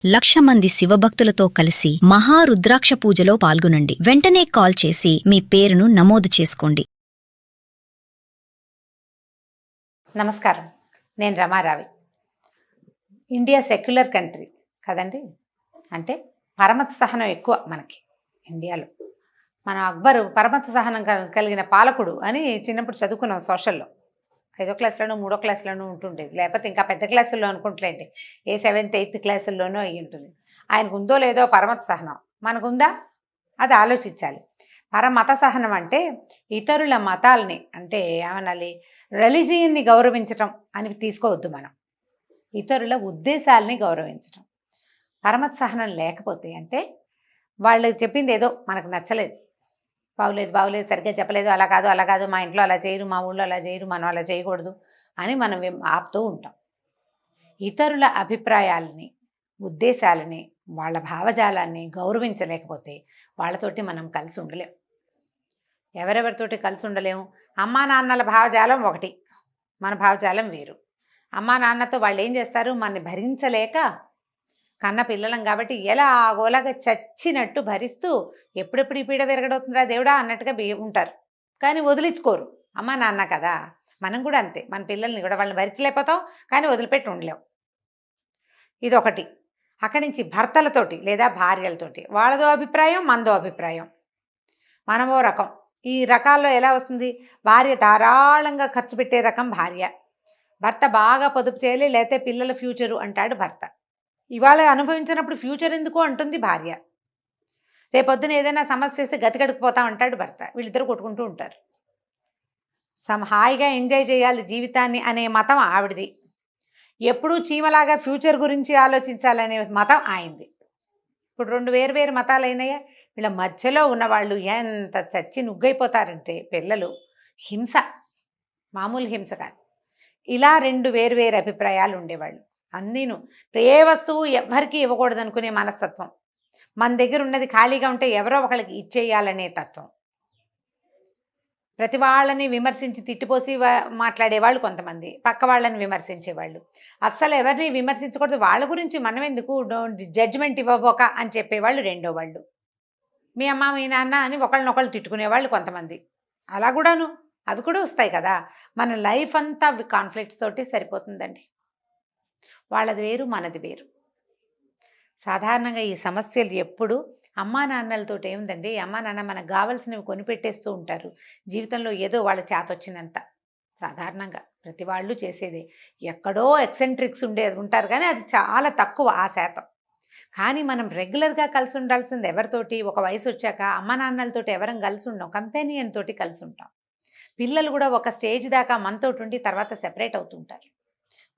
1,00,000 మంది శివభక్తులతో కలిసి మహారుద్రాక్ష పూజలో పాల్గొనండి. వెంటనే కాల్ చేసి మీ పేరును నమోదు చేసుకోండి. నమస్కారం, నేను రమారావి. ఇండియా సెక్యులర్ కంట్రీ కదండి, అంటే పరమత సహనం ఎక్కువ మనకి ఇండియాలో. మన అక్బరు పరమత సహనం కలిగిన పాలకుడు అని చిన్నప్పుడు చదువుకున్నాం సోషల్లో. 5వ క్లాస్లోనూ 3వ క్లాస్లోనూ ఉంటుండేది, లేకపోతే ఇంకా పెద్ద క్లాసుల్లో అనుకుంటలేండి, ఏ 7th 8th క్లాసుల్లోనూ అయ్యి ఉంటుంది. ఆయనకు ఉందో లేదో పరమత సహనం, మనకుందా? అది ఆలోచించాలి. పరమత సహనం అంటే ఇతరుల మతాల్ని, అంటే ఏమనాలి, రిలీజియన్ని గౌరవించటం అని తీసుకోవద్దు మనం. ఇతరుల ఉద్దేశాలని గౌరవించటం. పరమత సహనం లేకపోతే అంటే వాళ్ళు చెప్పింది ఏదో మనకు నచ్చలేదు, బాగులేదు, సరిగ్గా చెప్పలేదు, అలా కాదు, మా ఇంట్లో అలా చేయరు, మా ఊళ్ళో అలా చేయరు, మనం అలా చేయకూడదు అని మనం ఆపుతూ ఉంటాం. ఇతరుల అభిప్రాయాలని, ఉద్దేశాలని, వాళ్ళ భావజాలాన్ని గౌరవించలేకపోతే వాళ్ళతోటి మనం కలిసి ఉండలేం. ఎవరెవరితోటి కలిసి ఉండలేము? అమ్మా నాన్నల భావజాలం ఒకటి, మన భావజాలం వేరు. అమ్మా నాన్నతో వాళ్ళు ఏం చేస్తారు, మనని భరించలేక, కన్న పిల్లలం కాబట్టి ఎలాగోలాగా చచ్చినట్టు భరిస్తూ ఎప్పుడెప్పుడు ఈ పీడ విరగడవుతుందా దేవుడా అన్నట్టుగా ఉంటారు. కానీ వదిలించుకోరు. అమ్మ నాన్న కదా, మనం కూడా అంతే. మన పిల్లల్ని కూడా వాళ్ళని భరించలేకపోతాం, కానీ వదిలిపెట్టి ఉండలేం. ఇదొకటి. అక్కడి నుంచి భర్తలతోటి లేదా భార్యలతోటి వాళ్ళదో అభిప్రాయం, మనదో అభిప్రాయం, మనమో రకం. ఈ రకాల్లో ఎలా వస్తుంది? భార్య ధారాళంగా ఖర్చు పెట్టే రకం భార్య, భర్త బాగా పొదుపు చేయాలి, లేకపోతే పిల్లల ఫ్యూచరు అంటాడు భర్త. ఇవాళ అనుభవించినప్పుడు ఫ్యూచర్ ఎందుకు అంటుంది భార్య. రేపొద్దున ఏదైనా సమస్య వస్తే గతికడుకుపోతాం అంటాడు భర్త. వీళ్ళిద్దరూ కొట్టుకుంటూ ఉంటారు. హాయిగా ఎంజాయ్ చేయాలి జీవితాన్ని అనే మతం ఆవిడది. ఎప్పుడూ చీమలాగా ఫ్యూచర్ గురించి ఆలోచించాలనే మతం ఆయనది. ఇప్పుడు 2 వేరు మతాలు అయినాయా? వీళ్ళ మధ్యలో ఉన్నవాళ్ళు ఎంత చచ్చి నుగ్గైపోతారంటే పిల్లలు, హింస, మామూలు హింస కాదు. ఇలా 2 వేరు అభిప్రాయాలు ఉండేవాళ్ళు. అన్నీను ఏ వస్తువు ఎవ్వరికీ ఇవ్వకూడదు అనుకునే మనస్తత్వం, మన దగ్గర ఉన్నది ఖాళీగా ఉంటే ఎవరో ఒకళ్ళకి ఇచ్చేయాలనే తత్వం, ప్రతి వాళ్ళని విమర్శించి తిట్టిపోసి మాట్లాడేవాళ్ళు కొంతమంది, పక్క వాళ్ళని విమర్శించేవాళ్ళు. అస్సలు ఎవరిని విమర్శించకూడదు, వాళ్ళ గురించి మనం ఎందుకు జడ్జిమెంట్ ఇవ్వబోక అని చెప్పేవాళ్ళు రెండో వాళ్ళు. మీ అమ్మ మీ నాన్న అని ఒకళ్ళనొకళ్ళు తిట్టుకునేవాళ్ళు కొంతమంది. అలా కూడాను అవి కూడా వస్తాయి కదా. మన లైఫ్ అంతా కాన్ఫ్లిక్ట్స్ తోటి సరిపోతుందండి. వాళ్ళది వేరు, మనది వేరు. సాధారణంగా ఈ సమస్యలు ఎప్పుడు అమ్మా నాన్నలతో ఏముందండి, అమ్మా నాన్న మనకు కావాల్సినవి కొనిపెట్టేస్తూ ఉంటారు. జీవితంలో ఏదో వాళ్ళ చేతొచ్చినంత, సాధారణంగా ప్రతి వాళ్ళు చేసేదే. ఎక్కడో ఎక్సెంట్రిక్స్ ఉంటారు, కానీ అది చాలా తక్కువ ఆ శాతం. కానీ మనం రెగ్యులర్గా కలిసి ఉండాల్సింది ఎవరితోటి? ఒక వయసు వచ్చాక అమ్మా నాన్నలతోటి ఎవరం కలిసి ఉండం, కంపెనీయన్ తోటి కలిసి ఉంటాం. పిల్లలు కూడా ఒక స్టేజ్ దాకా మనతోటి ఉండి తర్వాత సెపరేట్ అవుతుంటారు.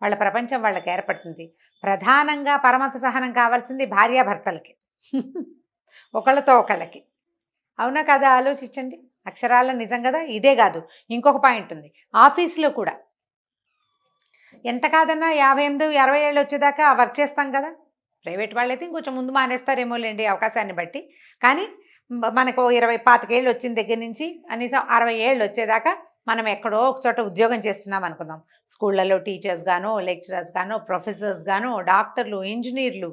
వాళ్ళ ప్రపంచం వాళ్ళకి ఏర్పడుతుంది. ప్రధానంగా పరమత సహనం కావాల్సింది భార్యాభర్తలకి, ఒకళ్ళతో ఒకళ్ళకి. అవునా కదా? ఆలోచించండి. అక్షరాల నిజం కదా. ఇదే కాదు, ఇంకొక పాయింట్ ఉంది. ఆఫీస్లో కూడా ఎంత కాదన్నా 58, 60 ఏళ్ళు వచ్చేదాకా వర్క్ చేస్తాం కదా. ప్రైవేట్ వాళ్ళైతే ఇంకొంచెం ముందు మానేస్తారేమో లేండి అవకాశాన్ని బట్టి. కానీ మనకు 20, 25 ఏళ్ళు వచ్చిన దగ్గర నుంచి కనీసం 60 ఏళ్ళు వచ్చేదాకా మనం ఎక్కడో ఒక చోట ఉద్యోగం చేస్తున్నాం అనుకుందాం. స్కూళ్ళలో టీచర్స్ గానో, లెక్చరర్స్ గానో, ప్రొఫెసర్స్ గానో, డాక్టర్లు, ఇంజనీర్లు,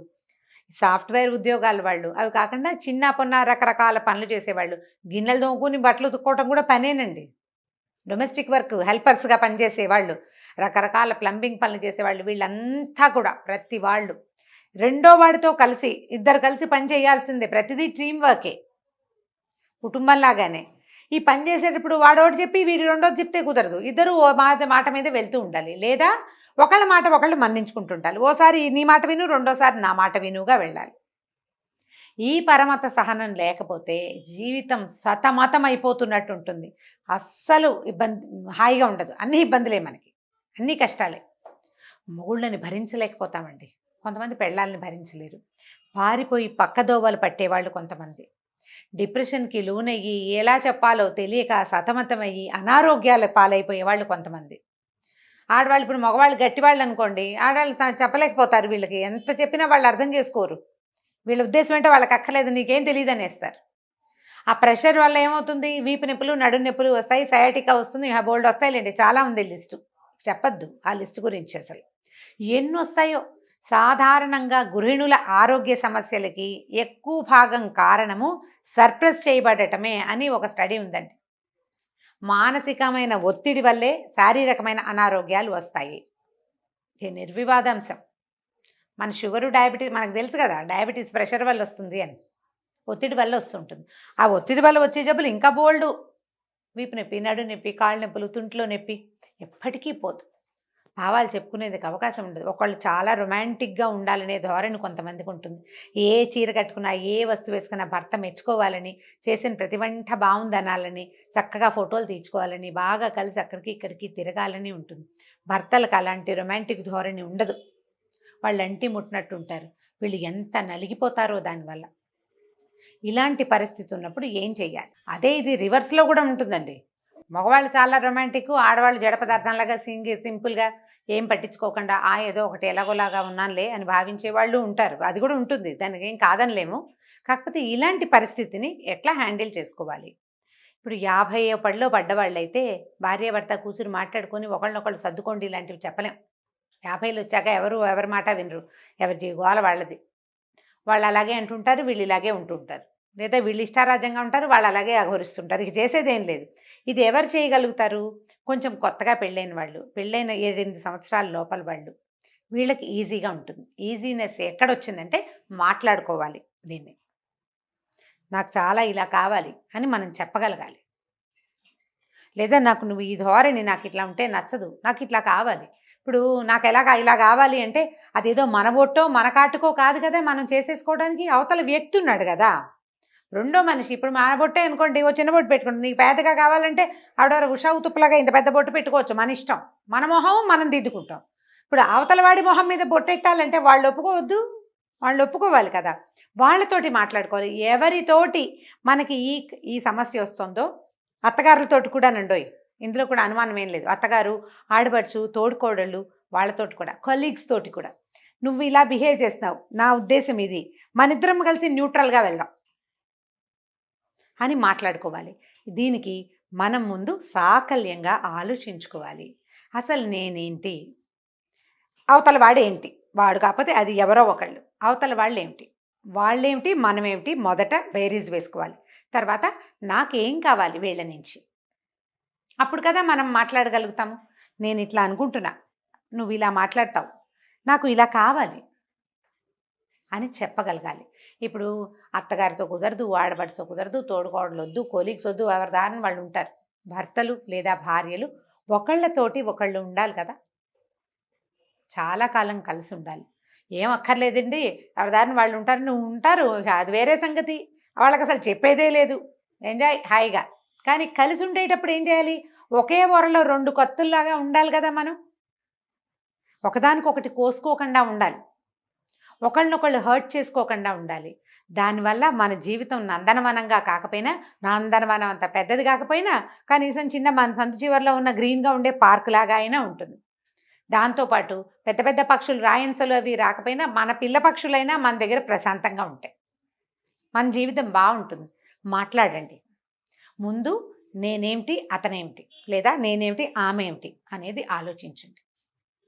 సాఫ్ట్వేర్ ఉద్యోగాలు వాళ్ళు, అవి కాకుండా చిన్న పొన్న రకరకాల పనులు చేసేవాళ్ళు. గిన్నెలు తోముకుని బట్టలు ఉతుక్కోవటం కూడా పనేనండి. డొమెస్టిక్ వర్క్ హెల్పర్స్గా పనిచేసేవాళ్ళు, రకరకాల ప్లంబింగ్ పనులు చేసేవాళ్ళు, వీళ్ళంతా కూడా ప్రతి వాళ్ళు రెండో వాడితో కలిసి, ఇద్దరు కలిసి పని చేయాల్సిందే. ప్రతిదీ టీమ్ వర్కే, కుటుంబంలాగానే. ఈ పని చేసేటప్పుడు వాడోటి చెప్పి వీడి రెండోది చెప్తే కుదరదు. ఇద్దరు మాట మీద వెళ్తూ ఉండాలి, లేదా ఒకళ్ళ మాట ఒకళ్ళు మన్నించుకుంటుంటారు. ఓసారి నీ మాట విను, రెండోసారి నా మాట వినుగా వెళ్ళాలి. ఈ పరమత సహనం లేకపోతే జీవితం సతమతం అయిపోతున్నట్టు ఉంటుంది. అస్సలు హాయిగా ఉండదు. అన్ని ఇబ్బందులే మనకి, అన్ని కష్టాలే. మొగుళ్ళని భరించలేకపోతామండి. కొంతమంది పెళ్ళాలని భరించలేరు. పారిపోయి పక్కదోవలు పట్టేవాళ్ళు కొంతమంది. డిప్రెషన్కి లోనయ్యి ఎలా చెప్పాలో తెలియక సతమతమయ్యి అనారోగ్యాల పాలైపోయేవాళ్ళు కొంతమంది. ఆడవాళ్ళు, ఇప్పుడు మగవాళ్ళు గట్టివాళ్ళు అనుకోండి, ఆడవాళ్ళు చెప్పలేకపోతారు. వీళ్ళకి ఎంత చెప్పినా వాళ్ళు అర్థం చేసుకోరు. వీళ్ళ ఉద్దేశం ఏంటో వాళ్ళకి అక్కర్లేదు, నీకేం తెలియదు అనేస్తారు. ఆ ప్రెషర్ వల్ల ఏమవుతుంది? వీపు నొప్పులు, నడు నొప్పులు వస్తాయి, సయాటికా వస్తుంది, బోల్డ్ వస్తాయిలేండి. చాలా ఉంది లిస్టు, చెప్పద్దు ఆ లిస్టు గురించి. అసలు ఎన్ని వస్తాయో. సాధారణంగా గృహిణుల ఆరోగ్య సమస్యలకి ఎక్కువ భాగం కారణము సర్ప్రెస్ చేయబడటమే అని ఒక స్టడీ ఉందండి. మానసికమైన ఒత్తిడి వల్లే శారీరకమైన అనారోగ్యాలు వస్తాయి. ఇది నిర్వివాదాంశం. మన షుగరు, డయాబెటీస్ మనకు తెలుసు కదా, డయాబెటీస్ ప్రెషర్ వల్ల వస్తుంది అని, ఒత్తిడి వల్ల వస్తుంటుంది. ఆ ఒత్తిడి వల్ల వచ్చే జబ్బులు ఇంకా బోల్డు. వీపు నొప్పి, నడు నొప్పి, కాళ్ళు నొప్పులు, తుంట్లో నొప్పి ఎప్పటికీ పోదు. భావాలు చెప్పుకునేందుకు అవకాశం ఉండదు. ఒకళ్ళు చాలా రొమాంటిక్గా ఉండాలనే ధోరణి కొంతమందికి ఉంటుంది. ఏ చీర కట్టుకున్నా, ఏ వస్తువు వేసుకున్నా భర్త మెచ్చుకోవాలని, చేసిన ప్రతి వంట బాగుందనాలని, చక్కగా ఫోటోలు తీర్చుకోవాలని, బాగా కలిసి అక్కడికి ఇక్కడికి తిరగాలని ఉంటుంది. భర్తలకు అలాంటి రొమాంటిక్ ధోరణి ఉండదు. వాళ్ళు అంటి ముట్టినట్టు ఉంటారు. వీళ్ళు ఎంత నలిగిపోతారో దానివల్ల. ఇలాంటి పరిస్థితి ఉన్నప్పుడు ఏం చెయ్యాలి? అదే ఇది రివర్స్లో కూడా ఉంటుందండి. మగవాళ్ళు చాలా రొమాంటిక్, ఆడవాళ్ళు జడ పదార్థంలాగా సింపుల్గా ఏం పట్టించుకోకుండా ఏదో ఒకటి ఎలాగోలాగా ఉన్నానులే అని భావించే వాళ్ళు ఉంటారు. అది కూడా ఉంటుంది, దానికి ఏం కాదనిలేము. కాకపోతే ఇలాంటి పరిస్థితిని ఎట్లా హ్యాండిల్ చేసుకోవాలి? ఇప్పుడు 50 పడిలో పడ్డవాళ్ళు అయితే భార్యాభర్త కూర్చుని మాట్లాడుకొని ఒకళ్ళనొకళ్ళు సర్దుకోండి ఇలాంటివి చెప్పలేం. 50లు వచ్చాక ఎవరి మాట వినరు. ఎవరి గోల వాళ్ళది. వాళ్ళు అలాగే అంటుంటారు, వీళ్ళు ఇలాగే ఉంటుంటారు. లేదా వీళ్ళు ఇష్టారాజ్యంగా ఉంటారు, వాళ్ళు అలాగే అఘోరిస్తుంటారు. ఇక చేసేదేం లేదు. ఇది ఎవరు చేయగలుగుతారు? కొంచెం కొత్తగా పెళ్ళైన వాళ్ళు, పెళ్ళైన 7-8 సంవత్సరాల లోపల వాళ్ళు. వీళ్ళకి ఈజీగా ఉంటుంది. ఈజీనెస్ ఎక్కడొచ్చిందంటే మాట్లాడుకోవాలి. దీన్ని నాకు చాలా ఇలా కావాలి అని మనం చెప్పగలగాలి. లేదా నువ్వు ఈ ధోరణి నాకు ఇట్లా ఉంటే నచ్చదు, నాకు ఇట్లా కావాలి. ఇప్పుడు నాకు ఇలా కావాలి అంటే అదేదో మన బొట్టో మన కాటుకో కాదు కదా మనం చేసేసుకోవడానికి. అవతల వ్యక్తి ఉన్నాడు కదా, రెండో మనిషి. ఇప్పుడు మన బొట్టే అనుకోండి, ఓ చిన్న బొట్టు పెట్టుకోండి. నీకు పెద్దగా కావాలంటే ఆవిడ ఉషా ఉతుప్పులాగా ఇంత పెద్ద బొట్టు పెట్టుకోవచ్చు, మన ఇష్టం. మన మొహం మనం దిద్దుకుంటాం. ఇప్పుడు అవతల వాడి మొహం మీద బొట్టెట్టాలంటే వాళ్ళు ఒప్పుకోవద్దు, వాళ్ళు ఒప్పుకోవాలి కదా. వాళ్ళతోటి మాట్లాడుకోవాలి. ఎవరితోటి మనకి ఈ సమస్య వస్తుందో అత్తగారులతోటి కూడా నండోయ్, ఇందులో కూడా అనుమానం ఏం లేదు. అత్తగారు, ఆడపడుచు, తోడుకోడళ్ళు, వాళ్ళతోటి కూడా, కొలీగ్స్ తోటి కూడా నువ్వు ఇలా బిహేవ్ చేస్తున్నావు, నా ఉద్దేశం ఇది, మన ఇద్దరం కలిసి న్యూట్రల్గా వెళ్దాం అని మాట్లాడుకోవాలి. దీనికి మనం ముందు సాకల్యంగా ఆలోచించుకోవాలి. అసలు నేనేంటి, అవతల వాడేంటి, వాడు కాకపోతే అది ఎవరో ఒకళ్ళు, అవతల వాళ్ళేమిటి మనమేమిటి, మొదట బేరీజ్ వేసుకోవాలి. తర్వాత నాకేం కావాలి వీళ్ళ నుంచి, అప్పుడు కదా మనం మాట్లాడగలుగుతాము. నేను ఇట్లా అనుకుంటున్నా, నువ్వు ఇలా మాట్లాడతావు, నాకు ఇలా కావాలి అని చెప్పగలగాలి. ఇప్పుడు అత్తగారితో కుదరదు, ఆడపడితో కుదరదు, తోడుకోడలు వద్దు, కొలీగ్స్ వద్దు, ఎవరి దారిని వాళ్ళు ఉంటారు. భర్తలు లేదా భార్యలు ఒకళ్ళతోటి ఒకళ్ళు ఉండాలి కదా, చాలా కాలం కలిసి ఉండాలి. ఏం అక్కర్లేదండి, ఎవరి దారిని వాళ్ళు ఉంటారు, నువ్వు ఉంటారు, అది వేరే సంగతి. వాళ్ళకి అసలు చెప్పేదే లేదు, ఎంజాయ్ హాయిగా. కానీ కలిసి ఉండేటప్పుడు ఏం చేయాలి? ఒకే వరలో 2 కత్తుల్లాగా ఉండాలి కదా మనం. ఒకదానికొకటి కోసుకోకుండా ఉండాలి, ఒకళ్ళనొకళ్ళు హర్ట్ చేసుకోకుండా ఉండాలి. దానివల్ల మన జీవితం నందనవనంగా కాకపోయినా, నందనవనం అంత పెద్దది కాకపోయినా కనీసం చిన్న మన సందు చివరిలో ఉన్న గ్రీన్గా ఉండే పార్క్ లాగా అయినా ఉంటుంది. దాంతోపాటు పెద్ద పెద్ద పక్షులు, రాయన్సలు అవి రాకపోయినా మన పిల్ల పక్షులైనా మన దగ్గర ప్రశాంతంగా ఉంటాయి. మన జీవితం బాగుంటుంది. మాట్లాడండి. ముందు నేనేమిటి, అతనేమిటి, లేదా నేనేమిటి, ఆమె ఏమిటి అనేది ఆలోచించండి.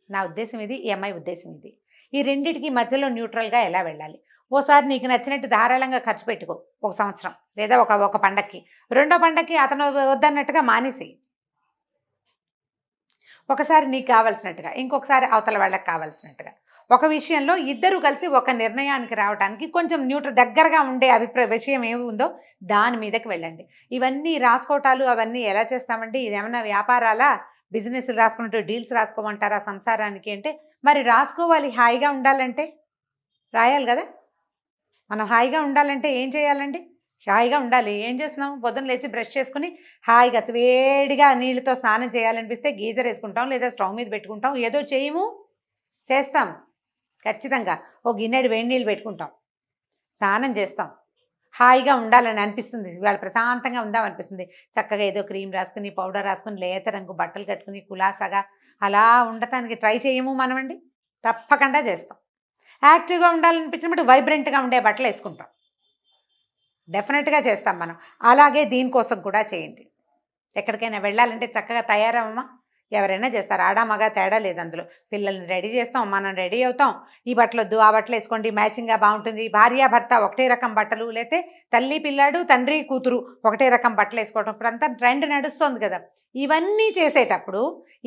నా ఉద్దేశం ఇది, ఈ అమ్మాయి ఉద్దేశం ఇది. ఈ రెండిటికి మధ్యలో న్యూట్రల్గా ఎలా వెళ్ళాలి? ఓసారి నీకు నచ్చినట్టు ధారాళంగా ఖర్చు పెట్టుకో, 1 సంవత్సరం లేదా ఒక పండక్కి. రెండో పండక్కి అతను వద్దన్నట్టుగా మానేసి, ఒకసారి నీకు కావాల్సినట్టుగా, ఇంకొకసారి అవతల వాళ్ళకి కావాల్సినట్టుగా. ఒక విషయంలో ఇద్దరు కలిసి ఒక నిర్ణయానికి రావడానికి కొంచెం దగ్గరగా ఉండే విషయం ఏమి ఉందో దాని మీదకి వెళ్ళండి. ఇవన్నీ రాసుకోవటాలు అవన్నీ ఎలా చేస్తామంటే, ఇదేమన్నా వ్యాపారాలా, బిజినెస్లు రాసుకున్నట్టు డీల్స్ రాసుకోమంటారా సంసారానికి అంటే? మరి రాసుకోవాలి. హాయిగా ఉండాలంటే రాయాలి కదా. మనం హాయిగా ఉండాలంటే ఏం చేయాలండి? హాయిగా ఉండాలి. ఏం చేస్తున్నాం? పొద్దున్న లేచి బ్రష్ చేసుకుని హాయిగా వేడిగా నీళ్ళతో స్నానం చేయాలనిపిస్తే గీజర్ వేసుకుంటాం, లేదా స్టవ్ మీద పెట్టుకుంటాం. ఏదో చేస్తాం ఖచ్చితంగా. ఓ గిన్నెడు వేడి నీళ్ళు పెట్టుకుంటాం, స్నానం చేస్తాం. హాయిగా ఉండాలని అనిపిస్తుంది, ఇవాళ ప్రశాంతంగా ఉందామనిపిస్తుంది. చక్కగా ఏదో క్రీమ్ రాసుకుని, పౌడర్ రాసుకుని, లేత రంగు బట్టలు కట్టుకుని కులాసాగా అలా ఉండటానికి ట్రై చేయము మనమండి. తప్పకుండా చేస్తాం. యాక్టివ్గా ఉండాలనిపించినప్పుడు వైబ్రెంట్గా ఉండే బట్టలు వేసుకుంటాం. డెఫినెట్గా చేస్తాం మనం. అలాగే దీనికోసం కూడా చేయండి. ఎక్కడికైనా వెళ్ళాలంటే చక్కగా తయారమ్మా, ఎవరైనా చేస్తారు, ఆడా మగ తేడా లేదు అందులో. పిల్లల్ని రెడీ చేస్తాం, మనం రెడీ అవుతాం, ఈ బట్టలు వద్దు ఆ బట్టలు వేసుకోండి మ్యాచింగ్గా బాగుంటుంది, భార్యాభర్త ఒకటే రకం బట్టలు, లేతే తల్లి పిల్లాడు తండ్రి కూతురు ఒకటే రకం బట్టలు వేసుకోవడం, ఇప్పుడు అంతా ట్రెండ్ నడుస్తుంది కదా. ఇవన్నీ చేసేటప్పుడు,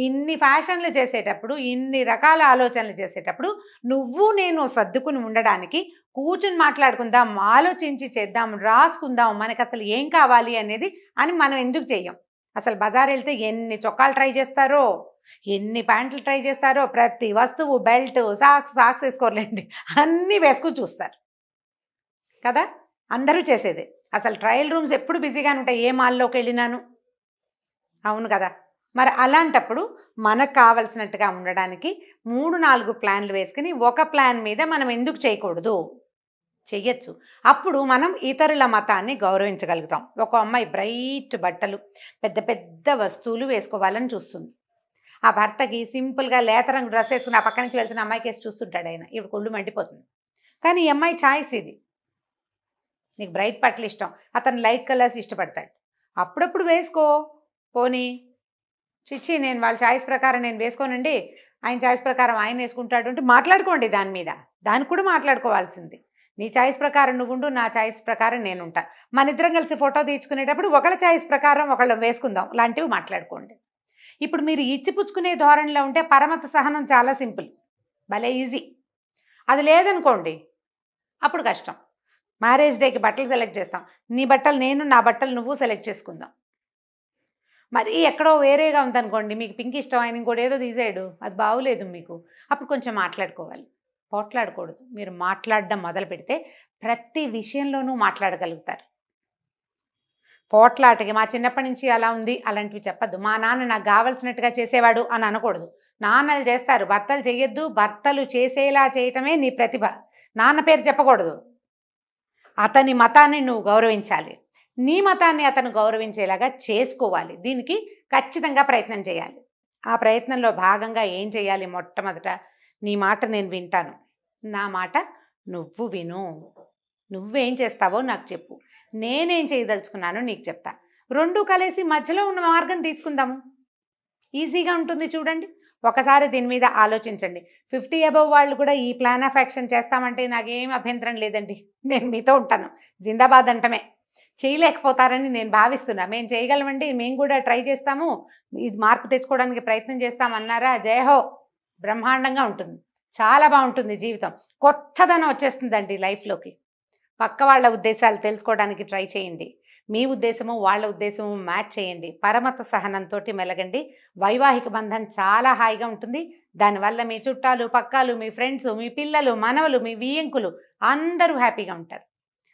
ఇన్ని ఫ్యాషన్లు చేసేటప్పుడు, ఇన్ని రకాల ఆలోచనలు చేసేటప్పుడు నువ్వు నేను సర్దుకుని ఉండడానికి కూర్చుని మాట్లాడుకుందాం, ఆలోచించి చేద్దాం, రాసుకుందాం మనకు అసలు ఏం కావాలి అనేది అని మనం ఎందుకు చెయ్యం? అసలు బజార్ వెళ్తే ఎన్ని చొక్కాలు ట్రై చేస్తారో, ఎన్ని ప్యాంట్లు ట్రై చేస్తారో, ప్రతి వస్తువు బెల్ట్ సాక్స్ వేసుకోలేండి, అన్నీ వేసుకుని చూస్తారు కదా. అందరూ చేసేదే. అసలు ట్రయల్ రూమ్స్ ఎప్పుడు బిజీగానే ఉంటాయి, ఏ మాల్లోకి వెళ్ళినాను. అవును కదా. మరి అలాంటప్పుడు మనకు కావలసినట్టుగా ఉండడానికి 3-4 ప్లాన్లు వేసుకుని ఒక ప్లాన్ మీద మనం ఎందుకు చేయకూడదు? చెయ్యొచ్చు. అప్పుడు మనం ఇతరుల మతాన్ని గౌరవించగలుగుతాం. ఒక అమ్మాయి బ్రైట్ బట్టలు, పెద్ద పెద్ద వస్తువులు వేసుకోవాలని చూస్తుంది. ఆ భర్తకి సింపుల్గా లేత రంగు డ్రెస్ వేసుకుని ఆ పక్క నుంచి వెళ్తున్న అమ్మాయికి వేసి చూస్తుంటాడు ఆయన, ఇప్పుడు కొళ్ళు మండిపోతుంది. కానీ ఈ అమ్మాయి ఛాయిస్ ఇది. నీకు బ్రైట్ బట్టలు ఇష్టం, అతను లైట్ కలర్స్ ఇష్టపడతాడు. అప్పుడప్పుడు వేసుకో, పోనీ చిచ్చి నేను వాళ్ళ ఛాయిస్ ప్రకారం నేను వేసుకోనండి, ఆయన ఛాయిస్ ప్రకారం ఆయన వేసుకుంటాడు అంటే మాట్లాడుకోండి దాని మీద. దానికి కూడా మాట్లాడుకోవాల్సింది. నీ ఛాయిస్ ప్రకారం నువ్వు ఉండు, నా ఛాయిస్ ప్రకారం నేను ఉంటా. మన ఇద్దరం కలిసి ఫోటో తీర్చుకునేటప్పుడు ఒకళ్ళ ఛాయిస్ ప్రకారం ఒకళ్ళు వేసుకుందాం, లాంటివి మాట్లాడుకోండి. ఇప్పుడు మీరు ఇచ్చిపుచ్చుకునే ధోరణిలో ఉంటే పరమత సహనం చాలా సింపుల్, భలే ఈజీ. అది లేదనుకోండి అప్పుడు కష్టం. మ్యారేజ్ డేకి బట్టలు సెలెక్ట్ చేస్తాం, నీ బట్టలు నేను, నా బట్టలు నువ్వు సెలెక్ట్ చేసుకుందాం. మరి ఎక్కడో వేరేగా ఉందనుకోండి, మీకు పింక్ ఇష్టం, ఆయన ఇంకోటి ఏదో తీసాడు, అది బాగులేదు మీకు, అప్పుడు కొంచెం మాట్లాడుకోవాలి, పోట్లాడకూడదు. మీరు మాట్లాడడం మొదలు పెడితే ప్రతి విషయంలోనూ మాట్లాడగలుగుతారు. పోట్లాటకి మా చిన్నప్పటి నుంచి అలా ఉంది అలాంటివి చెప్పద్దు. మా నాన్న నాకు కావలసినట్టుగా చేసేవాడు అని అనకూడదు. నాన్నలు చేస్తారు, భర్తలు చెయ్యొద్దు. భర్తలు చేసేలా చేయటమే నీ ప్రతిభ. నాన్న పేరు చెప్పకూడదు. అతని మతాన్ని నువ్వు గౌరవించాలి, నీ మతాన్ని అతను గౌరవించేలాగా చేసుకోవాలి. దీనికి ఖచ్చితంగా ప్రయత్నం చేయాలి. ఆ ప్రయత్నంలో భాగంగా ఏం చేయాలి? మొట్టమొదట నీ మాట నేను వింటాను, నా మాట నువ్వు విను. నువ్వేం చేస్తావో నాకు చెప్పు, నేనేం చేయదలుచుకున్నానో నీకు చెప్తా. రెండు కలిసి మధ్యలో ఉన్న మార్గం తీసుకుందాము. ఈజీగా ఉంటుంది చూడండి. ఒకసారి దీని మీద ఆలోచించండి. 50 అబవ్ వాళ్ళు కూడా ఈ ప్లాన్ ఆఫ్ యాక్షన్ చేస్తామంటే నాకేం అభ్యంతరం లేదండి, నేను మీతో ఉంటాను. జిందాబాద్ అంటమే. చేయలేకపోతారని నేను భావిస్తున్నా. మేము చేయగలమండి, మేము కూడా ట్రై చేస్తాము, ఇది మార్పు తెచ్చుకోవడానికి ప్రయత్నం చేస్తామన్నారా, జయహో, బ్రహ్మాండంగా ఉంటుంది, చాలా బాగుంటుంది జీవితం. కొత్తదనం వచ్చేస్తుందండి లైఫ్లోకి. పక్క వాళ్ళ ఉద్దేశాలు తెలుసుకోవడానికి ట్రై చేయండి. మీ ఉద్దేశము వాళ్ళ ఉద్దేశము మ్యాచ్ చేయండి. పరమత సహనంతో మెలగండి. వైవాహిక బంధం చాలా హాయిగా ఉంటుంది. దానివల్ల మీ చుట్టాలు పక్కాలు, మీ ఫ్రెండ్స్, మీ పిల్లలు, మనవలు, మీ వియ్యంకులు అందరూ హ్యాపీగా ఉంటారు.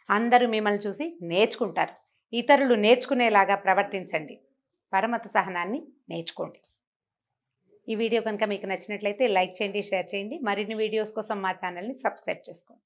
అందరూ మిమ్మల్ని చూసి నేర్చుకుంటారు. ఇతరులు నేర్చుకునేలాగా ప్రవర్తించండి. పరమత సహనాన్ని నేర్చుకోండి. ఈ వీడియో కనుక మీకు నచ్చినట్లయితే లైక్ చేయండి, షేర్ చేయండి. మరిన్ని వీడియోస్ కోసం మా ఛానల్ని సబ్స్క్రైబ్ చేసుకోండి.